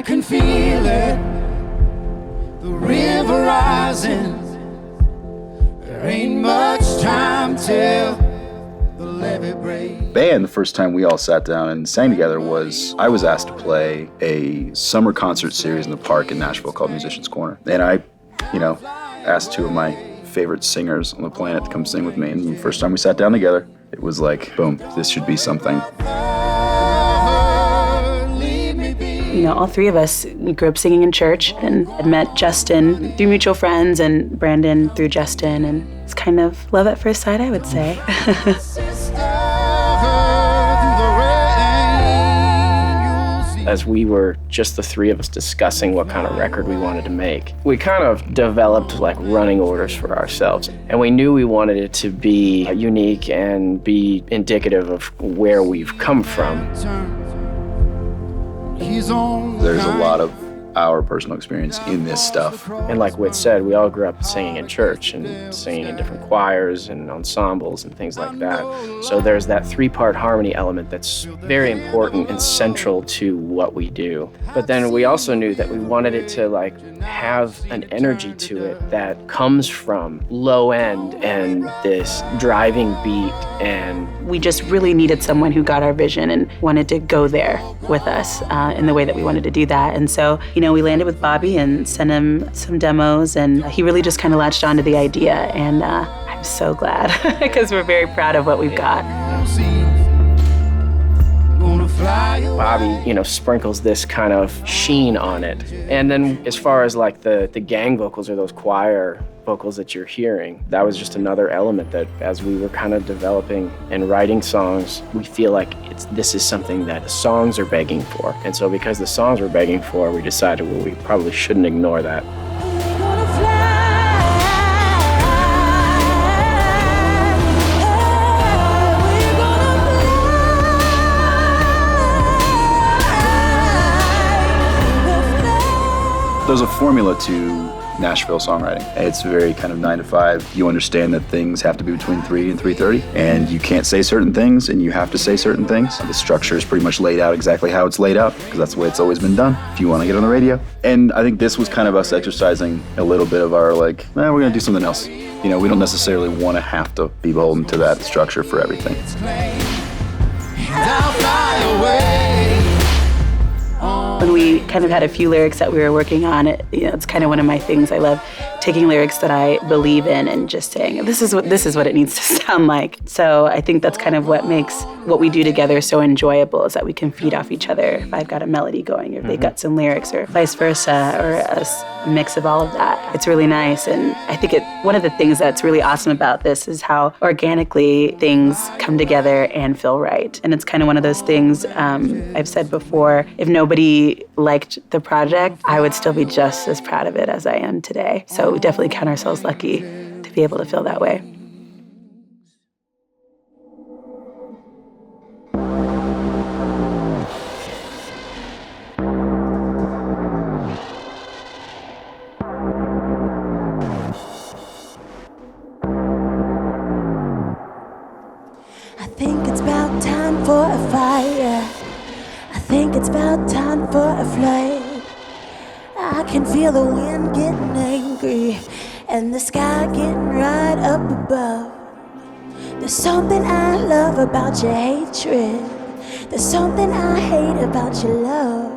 can feel it, the river rising. There ain't much time till the levee breaks. Band, the first time we all sat down and sang together was, I was asked to play a summer concert series in the park in Nashville called Musician's Corner. And I, asked two of my favorite singers on the planet to come sing with me. And the first time we sat down together, it was like, boom, this should be something. All three of us grew up singing in church and had met Justin through mutual friends and Brandon through Justin, and it's kind of love at first sight, I would say. As we were just the three of us discussing what kind of record we wanted to make, we kind of developed like running orders for ourselves. And we knew we wanted it to be unique and be indicative of where we've come from. There's a lot of our personal experience in this stuff. And like Whit said, we all grew up singing in church and singing in different choirs and ensembles and things like that. So there's that three-part harmony element that's very important and central to what we do. But then we also knew that we wanted it to have an energy to it that comes from low end and this driving beat. And we just really needed someone who got our vision and wanted to go there with us in the way that we wanted to do that. And so, we landed with Bobby and sent him some demos, and he really just kind of latched onto the idea. And I'm so glad because we're very proud of what we've got. Bobby, sprinkles this kind of sheen on it. And then as far as the gang vocals or those choir vocals that you're hearing, that was just another element that as we were kind of developing and writing songs, we feel like this is something that the songs are begging for. And so because the songs were begging for, we decided, we probably shouldn't ignore that. There's a formula to Nashville songwriting. It's very kind of 9 to 5. You understand that things have to be between 3 and 3:30, and you can't say certain things, and you have to say certain things. The structure is pretty much laid out exactly how it's laid out, because that's the way it's always been done, if you want to get on the radio. And I think this was kind of us exercising a little bit of our we're going to do something else. We don't necessarily want to have to be beholden to that structure for everything. When we kind of had a few lyrics that we were working on, it's kind of one of my things. I love taking lyrics that I believe in and just saying, this is what it needs to sound like. So I think that's kind of what makes what we do together so enjoyable, is that we can feed off each other. If I've got a melody going, or if they've got some lyrics, or vice versa, or a mix of all of that. It's really nice. And I think one of the things that's really awesome about this is how organically things come together and feel right. And it's kind of one of those things, I've said before, if nobody liked the project, I would still be just as proud of it as I am today. So we definitely count ourselves lucky to be able to feel that way. I think it's about time for a fire. I think it's about time for a flight. I can feel the wind getting angry and the sky getting right up above. There's something I love about your hatred. There's something I hate about your love.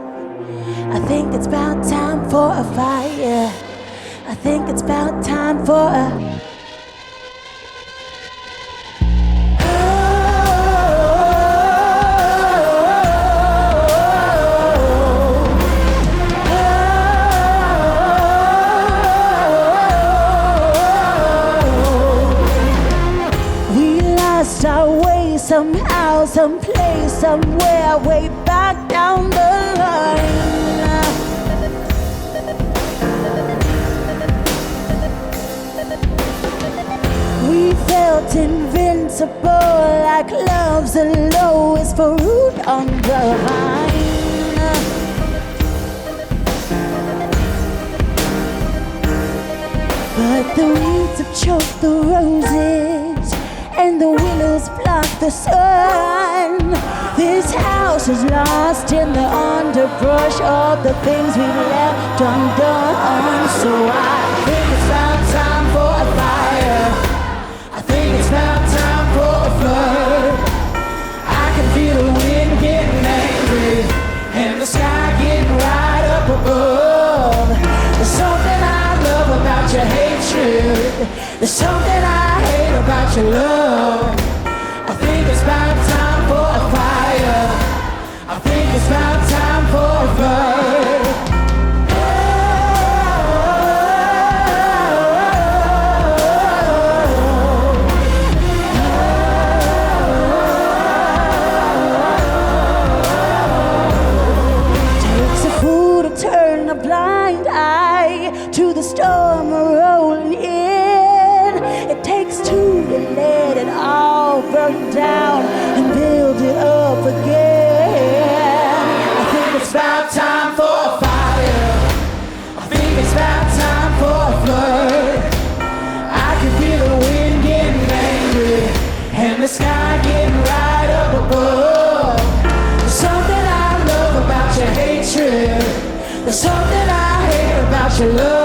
I think it's about time for a fire. I think it's about time for a... Somehow, someplace, somewhere, way back down the line. We felt invincible, like love's the lowest fruit on the vine. But the weeds have choked the roses, and the willows block the sun. This house is lost in the underbrush, all the things we've left undone. So I think it's about time for a fire. I think it's about time for a flood. I can feel the wind getting angry and the sky getting right up above. There's something I love about your hatred. There's something I hate about your love. I think it's about time for a fire. I think it's about time for a flood. Takes a fool to turn a blind eye to the storm rolling in. It takes two to let it all burn down and build it up again. I think it's about time for a fire. I think it's about time for a flood. I can feel the wind getting angry and the sky getting right up above. There's something I love about your hatred. There's something I hate about your love.